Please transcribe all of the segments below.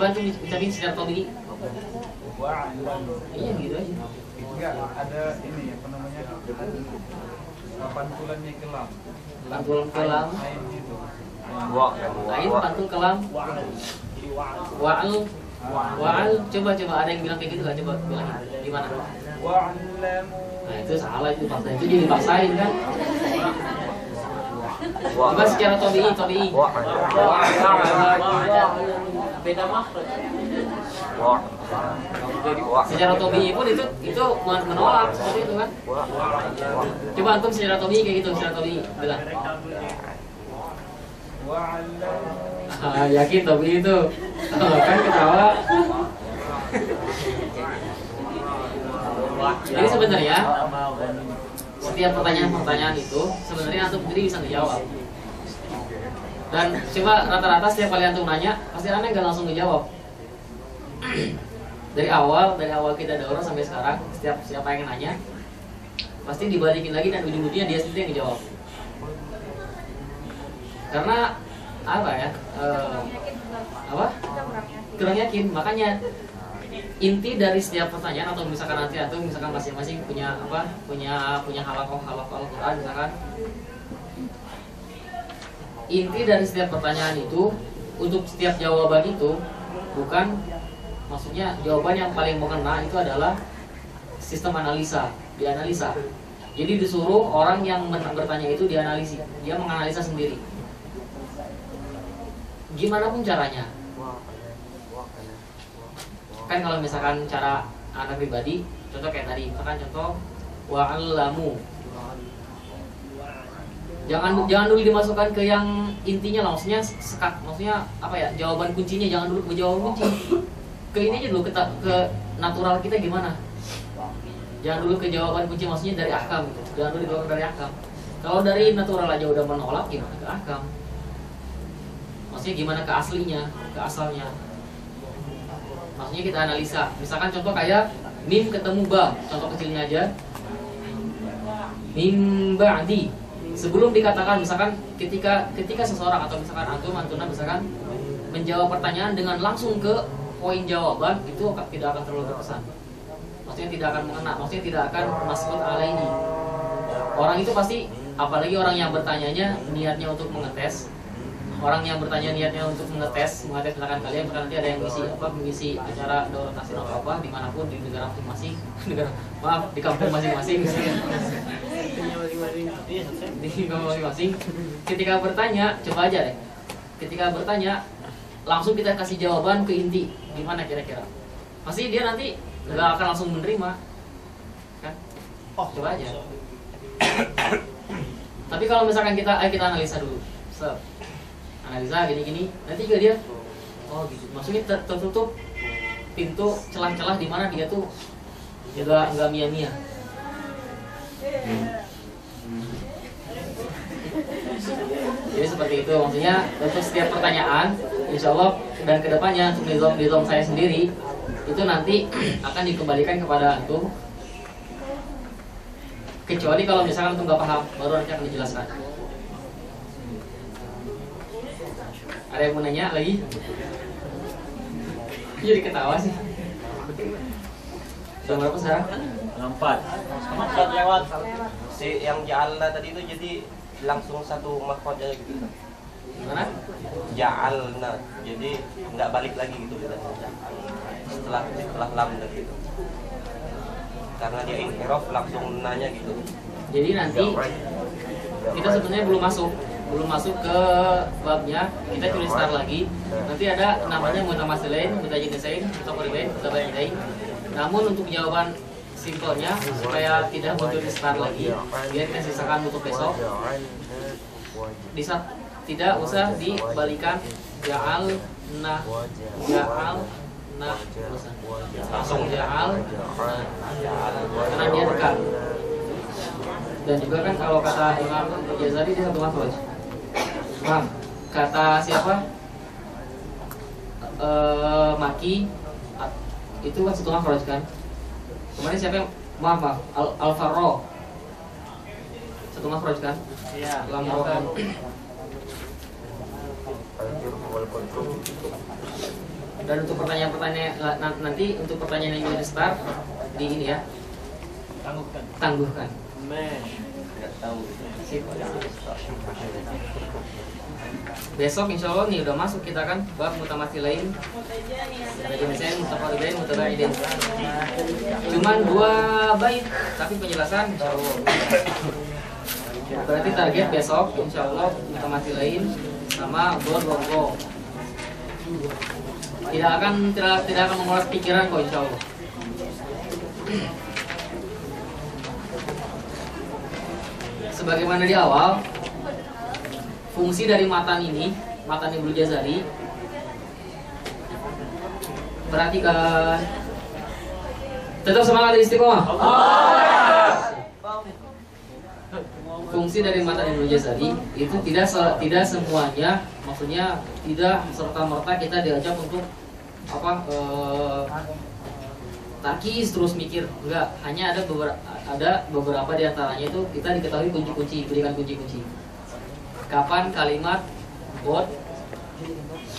Bantu ucapin secara tabii. Iya gitu aja. Enggak, ada ini apa namanya? Pantulannya kelam. Pantul kelam. Ain gitu. Ain pantul kelam. Wa'al. Wa'al. Coba ada yang bilang kayak gitu nggak? Coba bilangin. Gimana? Wa'lamu. Nah itu salah itu paksa itu jadi dipaksain kan? Coba secara tabii. Beda makhraj. Secara tabii pun itu menolak seperti itu kan? Coba antum secara tabii kayak gitu, secara tabii bilang. Yakin tabii itu kan ketawa. Jadi sebenarnya setiap pertanyaan itu sebenarnya antum sendiri bisa ngejawab. Dan coba rata-rata setiap kali antum nanya, pasti aneh nggak langsung ngejawab. Dari awal kita daurah sampai sekarang, setiap siapa yang nanya, pasti dibalikin lagi dan ujung-ujungnya dia sendiri yang ngejawab. Karena apa ya? Kurang yakin. Makanya inti dari setiap pertanyaan atau misalkan nanti atau misalkan masing-masing punya halakoh Al-Quran misalkan, inti dari setiap pertanyaan itu untuk setiap jawaban itu bukan, maksudnya jawaban yang paling mengena itu adalah sistem dianalisa. Jadi disuruh orang yang bertanya itu dianalisis, dia menganalisa sendiri. Gimana pun caranya. Kan kalau misalkan cara anak pribadi, contoh kayak tadi, misalkan contoh wa'allamu. Jangan dulu dimasukkan ke yang intinya lah, maksudnya apa ya, jawaban kuncinya jangan dulu ke jawaban kunci. Ke ini aja dulu, ke natural kita gimana. Jangan dulu ke jawaban kunci, maksudnya dari ahkam gitu. Jangan dulu dibawa dari ahkam. Kalau dari natural aja udah menolak, gimana ke ahkam? Maksudnya gimana ke aslinya, ke asalnya. Maksudnya kita analisa. Misalkan contoh kayak mim ketemu ba, contoh kecilnya aja. Mim ba'di. Sebelum dikatakan, misalkan ketika seseorang atau misalkan antuna misalkan menjawab pertanyaan dengan langsung ke poin jawaban, itu tidak akan terlalu berkesan. Maksudnya tidak akan mengena, maksudnya tidak akan masbut alaihi. Orang itu pasti, apalagi orang yang bertanyanya niatnya untuk mengetes. Orang yang bertanya niatnya untuk mengetes misalkan kalian misalkan nanti ada yang mengisi acara daurah tahsin atau apa dimanapun di negara masing-masing, di kampung masing-masing, di kampung masing-masing. Ketika bertanya, coba aja deh. Ketika bertanya, langsung kita kasih jawaban ke inti, gimana kira-kira? Pasti dia nanti nggak akan langsung menerima, kan? Coba aja. Tapi kalau misalkan kita analisa dulu, analisa gini-gini, nanti juga dia, oh gitu. Maksudnya tertutup pintu celah-celah di mana dia tuh juga nggak mia-mia. Jadi seperti itu, maksudnya untuk setiap pertanyaan, insya Allah dan kedepannya untuk nizam saya sendiri itu nanti akan dikembalikan kepada antum. Kecuali kalau misalkan antum nggak paham, baru nanti akan dijelaskan. Ada yang mau nanya lagi? Jadi ketawa sih. Sudah berapa sekarang? 4 lewat. Si yang ja'alna tadi itu jadi langsung satu makhraj aja gitu. Gimana? Ja'alna. Jadi nggak balik lagi gitu kita. Setelah lam dan gitu. Karena dia inhiraf langsung nanya gitu. Jadi nanti kita sebenarnya belum masuk ke babnya, kita tulis start lagi. Nanti ada namanya mutamasilain, mutajinisain, mutaqaribain, mutabayidain. Namun untuk jawaban simpelnya supaya tidak butuh start lagi, biar kita sisakan untuk besok. Tidak usah dibalikan ja'alna, langsung ja'al, karena dia dekat. Dan juga kan kalau kata Imam Jazari dia satu makhraj. Kata siapa? Maki itu kan satu makhraj kan. Kemarin siapa yang maaf Al-Farro satu makhraj kan? Iya. Dan untuk pertanyaan-pertanyaan nanti untuk pertanyaan yang sudah start di ini ya. Tangguhkan. Nggak tahu. Sip. Besok insya Allah nih udah masuk kita kan bab mutamatsilain. Ada jenisnya mutafaridain, mutabaidin. Cuman 2 bait tapi penjelasan insya Allah. Berarti target besok insya Allah mutamatsilain sama go. Tidak akan menguras pikiran kok insya Allah. Sebagaimana di awal, fungsi dari matan Ibnu Jazari, perhatikan. Tetap semangat istiqomah. Fungsi dari matan Ibnu Jazari itu tidak semuanya, maksudnya tidak serta-merta kita diajak untuk tarkis terus mikir, enggak, hanya ada beberapa di antaranya itu kita diketahui kunci-kunci, berikan kunci-kunci. Kapan kalimat bot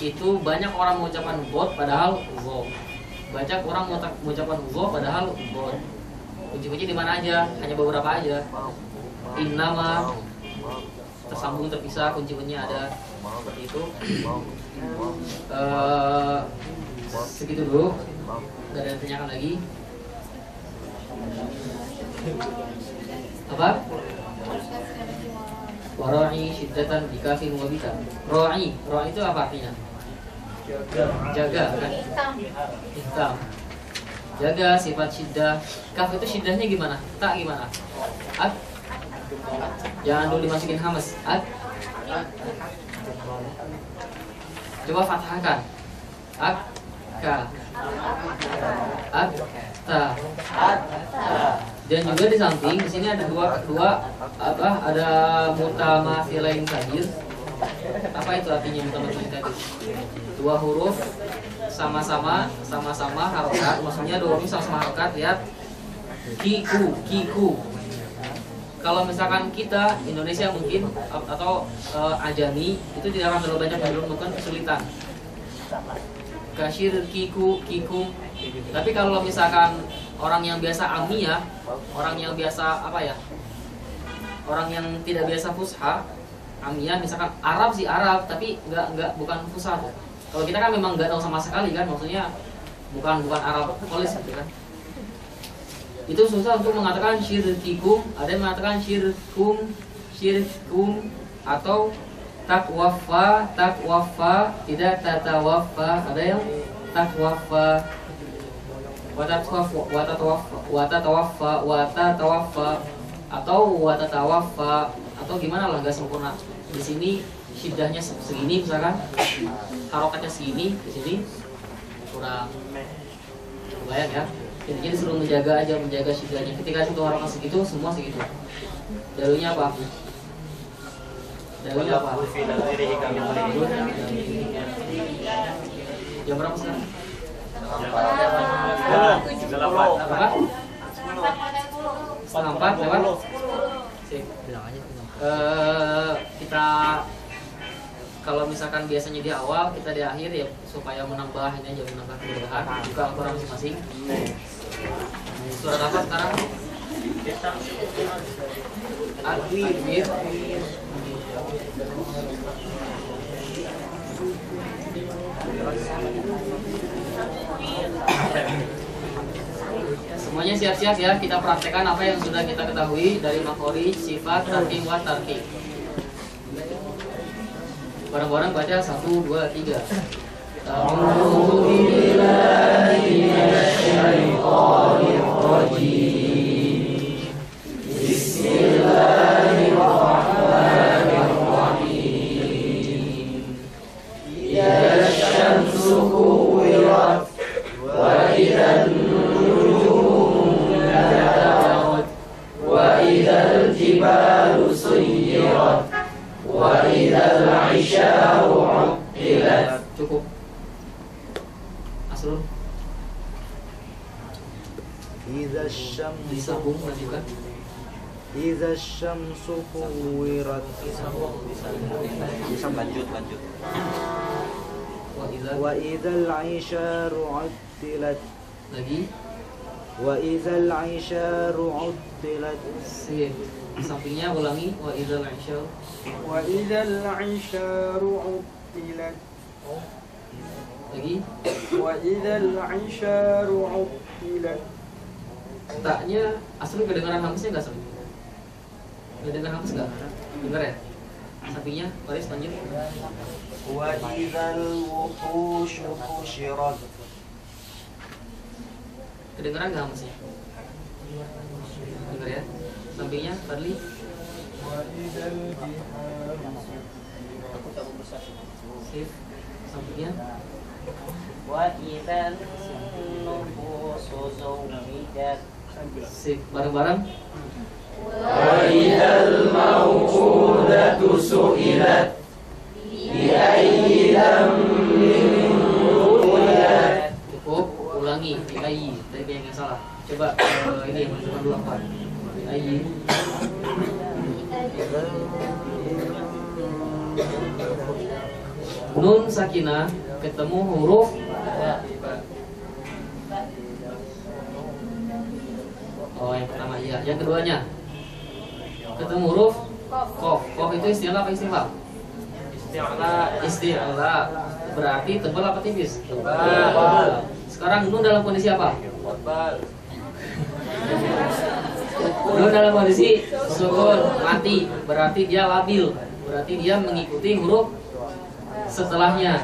itu banyak orang mengucapkan bot padahal go. Banyak orang mengucapkan go padahal bot. Kunci-kunci di mana aja? Hanya beberapa aja. Innama tersambung terpisah, kunci-kuncinya ada seperti itu. Segitu dulu. Gak ada yang tanyakan lagi. Apa? Wara'i syiddatan bikafin wa bika. Ra'i itu apa artinya? Jaga kan? Ihtam. Jaga sifat syiddah. Kaf itu syiddahnya gimana? Tak gimana? At. Jangan dulu dimasukin hamas. At. Coba fathahkan. At. Ka. At. Ta. Dan juga di samping di sini ada dua ada mutamatsilain kadir. Apa itu artinya mutamatsilain kadir? 2 huruf sama-sama harokat, maksudnya 2 huruf sama-sama harokat. Lihat kiku. Kalau misalkan kita Indonesia mungkin atau ajami itu tidak akan terlalu banyak menemukan kesulitan. Kasyir kiku. Tapi kalau misalkan orang yang biasa amiyah, orang yang biasa orang yang tidak biasa fusha, amiyah, misalkan Arab sih Arab, tapi bukan fusha. Kalau kita kan memang nggak tahu sama sekali kan, maksudnya bukan Arab polis gitu kan. Itu susah untuk mengatakan syirkikum. Ada yang mengatakan syirkum atau takwafa, tidak tatawaffa. Ada yang takwafa, watatawaffa atau watatawaffa atau gimana lah, nggak sempurna. Di sini syiddahnya segini misalkan, harokatnya segini, di sini kurang. Bayang ya. Jadi disuruh menjaga syiddahnya. Ketika satu harokat segitu, semua segitu. Dalunya apa? Jam berapa sekarang? Berapa? 3:30 lewat. Sip. Kita kalau misalkan biasanya di awal, kita di akhir ya, supaya menambah ini aja, menambah kemudahan. Buka Al-Quran masing-masing. Surat apa sekarang? Al-Wir. Semuanya siap-siap ya, kita praktekkan apa yang sudah kita ketahui dari makhrij, sifat, tarkib, wa tarkib. Bareng-bareng baca 1, 2, 3. A'udzu billahi minasyaitonir rajim. Bismillahirrahmanirrahim. Ya syamsu kuwirat wa idzan nujumu kadarat wa idzal jibalu suyirat wa idzal 'isyaru 'uttilat. Cukup. Asrul. Idza syamsu Disambung lanjutkan. Idza syamsu kuwirat. Bisa lanjut. وإذا العشار عطلت Lagi. وإذا العشار عطلت Sip. Sampingnya ulangi. Wa idzal isyar. وإذا العشار عطلت Lagi. وإذا العشار عطلت. Taknya asli kedengaran hamsnya enggak, Asli? Kedengaran hams enggak? Dengar ya? Sampingnya, baris lanjut. وإذا الوحوش حشرت. Kedengaran enggak hamsnya? Dengar ya? Sampingnya, Fadli. وإذا البحار Sip. Sampingnya. وإذا النفوس زوجت. Sip. Bareng-bareng. وإذا الموءودة سئلت بأي ذنب قتلت. Cukup. Ulangi. Di ayyi. Tadi yang salah. Coba ini masukkan dulu apa? Di ayyi. Nun sakinah ketemu huruf Oh, yang pertama iya. Yang keduanya ketemu huruf kof. Kof itu istilah apa istilah? Istilah. Berarti tebal apa tipis? Tebal. Sekarang nun dalam kondisi apa? Nun dalam kondisi sukun, mati. Berarti dia labil. Berarti dia mengikuti huruf setelahnya.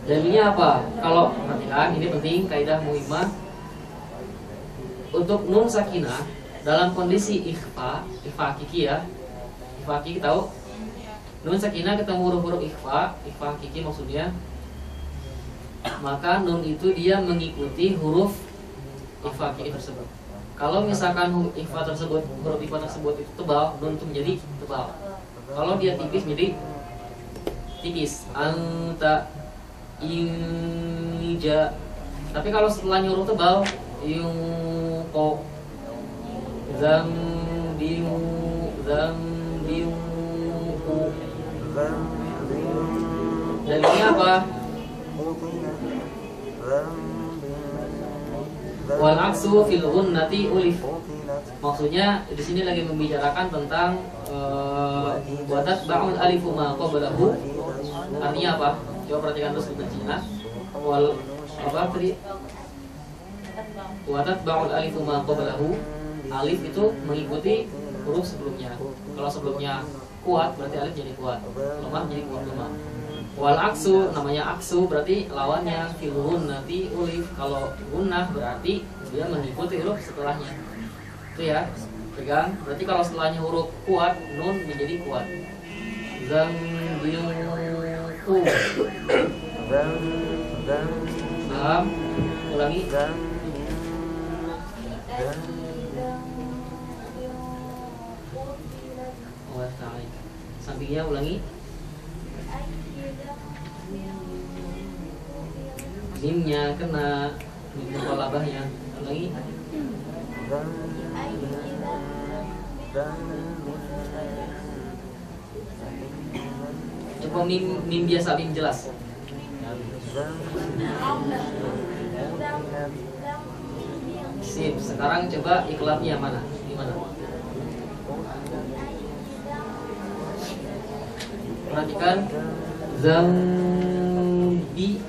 Jadinya apa? Kalau perhatikan, ini penting kaidah muhimmah. Untuk nun sakinah dalam kondisi ikhfa hakiki ya. Ikhfa hakiki tahu? Nun sakinah ketemu huruf-huruf ikhfa hakiki maksudnya. Maka nun itu dia mengikuti huruf ikhfa hakiki tersebut. Kalau misalkan huruf ikhfa tersebut itu tebal, nun itu menjadi tebal. Kalau dia tipis menjadi tipis. Anta inja. Tapi kalau setelahnya huruf tebal, ko zambiu ku. Jadinya apa? Wal aksu fil gunnati ulif. Maksudnya di sini lagi membicarakan tentang watat ba'ul alifu ma qablahu. Artinya apa? Coba perhatikan terus kuncinya. Wal apa tadi? Watat ba'ul alifu ma qablahu. Alif itu mengikuti huruf sebelumnya. Kalau sebelumnya kuat berarti alif jadi kuat. Lemah jadi kuat lemah. Wal aksu namanya aksu berarti lawannya fil gunnati ulif. Kalau gunnah berarti dia mengikuti huruf setelahnya. Itu ya. Pegang. Berarti kalau setelahnya huruf kuat, nun menjadi kuat. Zambiu. Paham? Ulangi. Oh, tarik. Sampingnya ulangi. Mimnya kena, mim muqallabahnya. Ulangi. Coba mim biasa, mim jelas. Sip. Sekarang coba iklabnya mana? Gimana? Perhatikan zambi.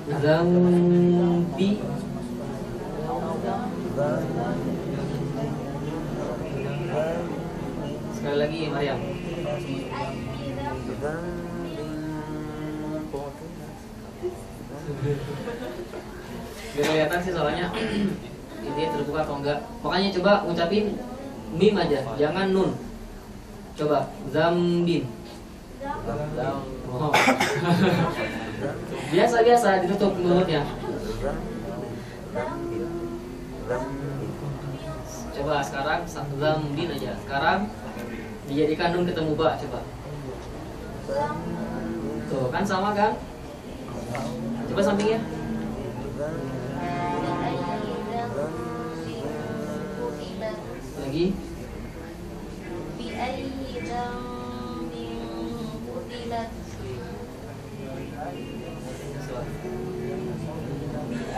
Sekali lagi Maryam. Biar kelihatan sih soalnya ini terbuka atau enggak. Makanya coba ngucapin mim aja, jangan nun. Coba zambin. Oh. Biasa ditutup mulutnya. Coba sekarang zambin aja. Sekarang dijadikan nun ketemu ba, coba. Tuh kan sama kan? Coba sampingnya. Lagi.